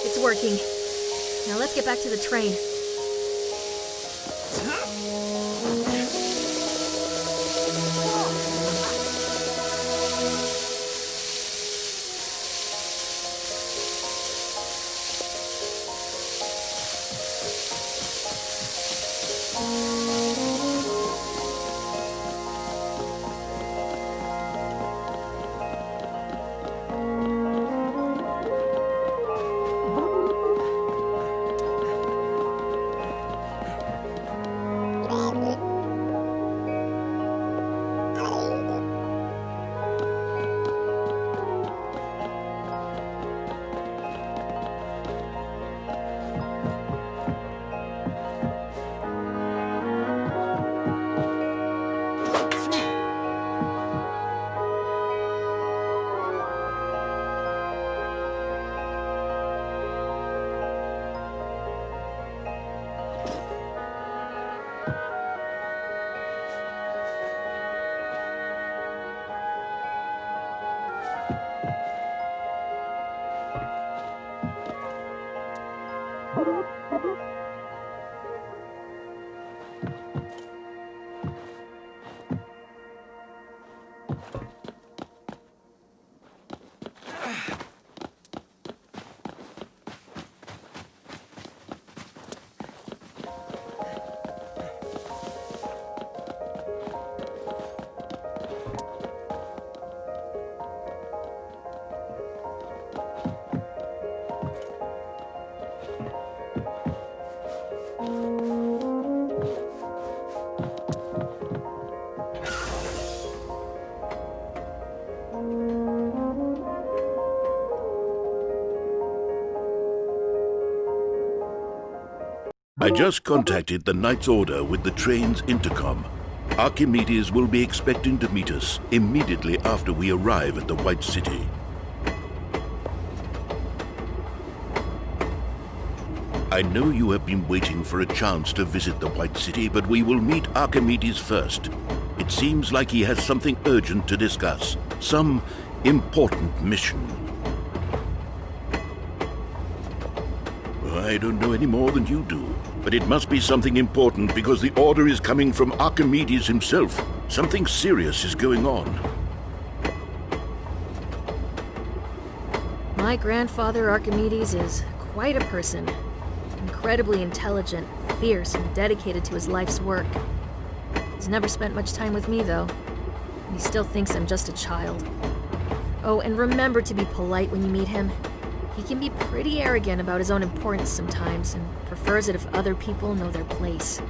It's working. Now let's get back to the train. I just contacted the Knight's Order with the train's intercom. Archimedes will be expecting to meet us immediately after we arrive at the White City. I know you have been waiting for a chance to visit the White City, but we will meet Archimedes first. It seems like he has something urgent to discuss. Some important mission. I don't know any more than you do, but it must be something important because the order is coming from Archimedes himself. Something serious is going on. My grandfather Archimedes is quite a person. Incredibly intelligent, fierce, and dedicated to his life's work. He's never spent much time with me, though. And he still thinks I'm just a child. Oh, and remember to be polite when you meet him. He can be pretty arrogant about his own importance sometimes, and prefers it if other people know their place.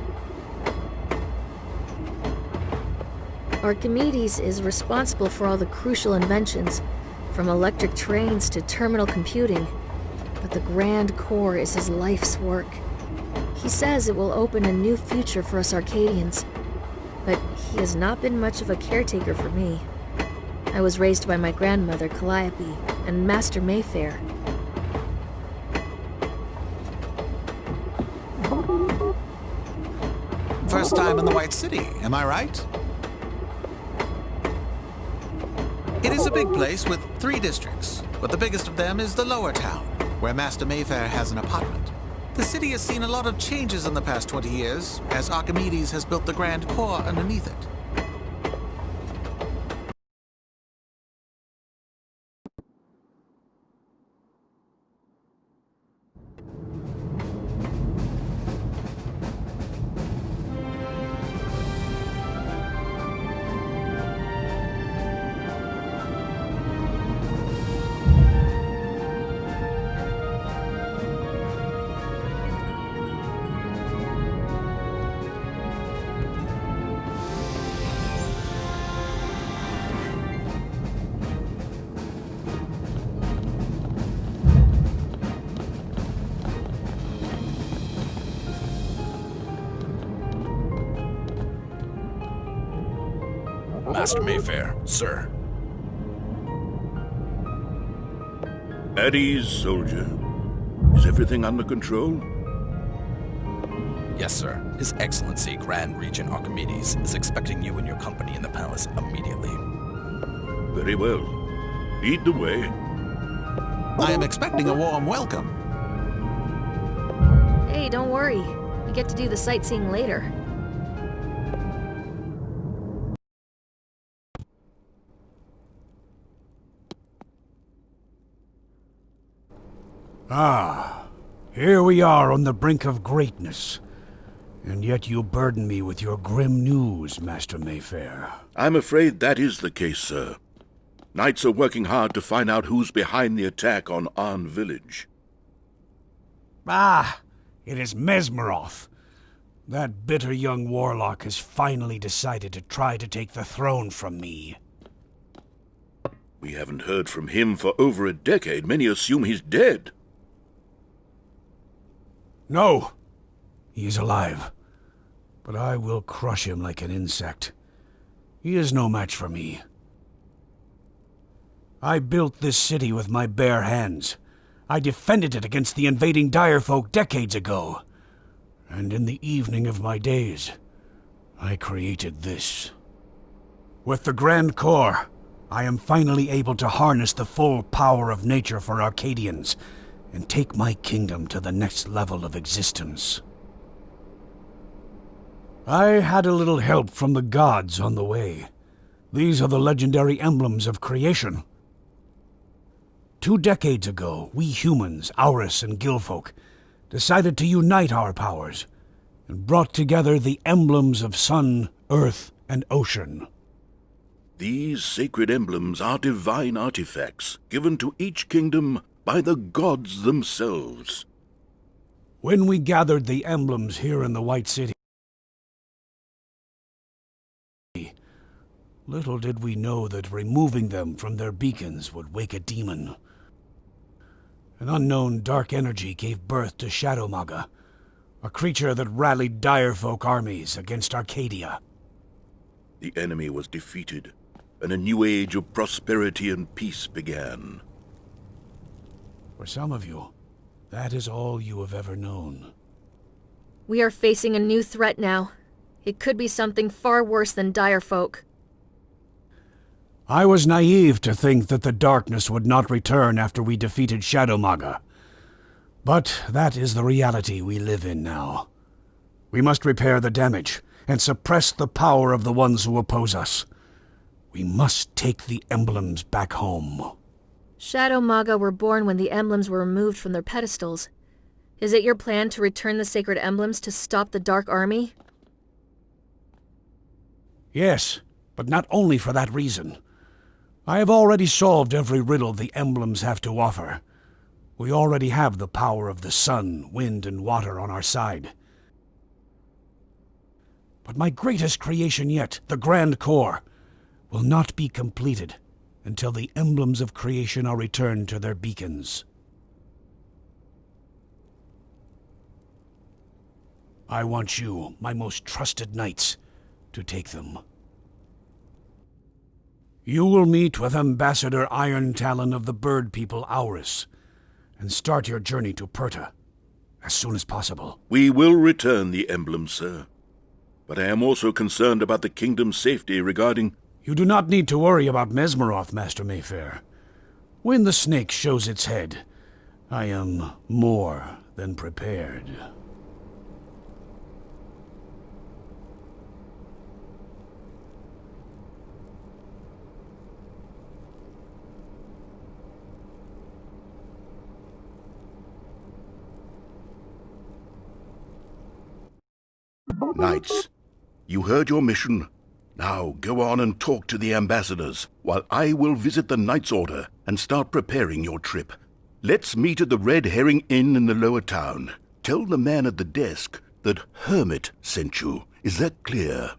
Archimedes is responsible for all the crucial inventions, from electric trains to terminal computing. But the grand core is his life's work. He says it will open a new future for us Arcadians. But he has not been much of a caretaker for me. I was raised by my grandmother, Calliope, and Master Mayfair. First time in the White City, am I right? It is a big place with 3 districts, but the biggest of them is the lower town, where Master Mayfair has an apartment. The city has seen a lot of changes in the past 20 years, as Archimedes has built the grand core underneath it. Master Mayfair, sir. At ease, soldier. Is everything under control? Yes, sir. His Excellency Grand Regent Archimedes is expecting you and your company in the palace immediately. Very well. Lead the way. I am expecting a warm welcome. Hey, don't worry. You get to do the sightseeing later. Ah, here we are on the brink of greatness. And yet you burden me with your grim news, Master Mayfair. I'm afraid that is the case, sir. Knights are working hard to find out who's behind the attack on Arn Village. Ah, it is Mesmeroth. That bitter young warlock has finally decided to try to take the throne from me. We haven't heard from him for over a decade. Many assume he's dead. No, he is alive. But I will crush him like an insect. He is no match for me. I built this city with my bare hands. I defended it against the invading Direfolk decades ago. And in the evening of my days, I created this. With the Grand Core, I am finally able to harness the full power of nature for Arcadians and take my kingdom to the next level of existence. I had a little help from the gods on the way. These are the legendary emblems of creation. 2 decades ago, we humans, Aurus and Gilfolk, decided to unite our powers and brought together the emblems of sun, earth, and ocean. These sacred emblems are divine artifacts given to each kingdom by the gods themselves. When we gathered the emblems here in the White City, little did we know that removing them from their beacons would wake a demon. An unknown dark energy gave birth to Shadowmaga, a creature that rallied Direfolk armies against Arcadia. The enemy was defeated, and a new age of prosperity and peace began. For some of you, that is all you have ever known. We are facing a new threat now. It could be something far worse than Direfolk. I was naive to think that the darkness would not return after we defeated Shadowmaga. But that is the reality we live in now. We must repair the damage and suppress the power of the ones who oppose us. We must take the emblems back home. Shadowmaga were born when the emblems were removed from their pedestals. Is it your plan to return the sacred emblems to stop the Dark Army? Yes, but not only for that reason. I have already solved every riddle the emblems have to offer. We already have the power of the sun, wind, and water on our side. But my greatest creation yet, the Grand Core, will not be completed until the emblems of creation are returned to their beacons. I want you, my most trusted knights, to take them. You will meet with Ambassador Irontalon of the Bird People Aurus, and start your journey to Perta as soon as possible. We will return the emblems, sir. But I am also concerned about the kingdom's safety regarding... You do not need to worry about Mesmeroth, Master Mayfair. When the snake shows its head, I am more than prepared. Knights, you heard your mission. Now go on and talk to the ambassadors, while I will visit the Knight's Order and start preparing your trip. Let's meet at the Red Herring Inn in the lower town. Tell the man at the desk that Hermit sent you. Is that clear?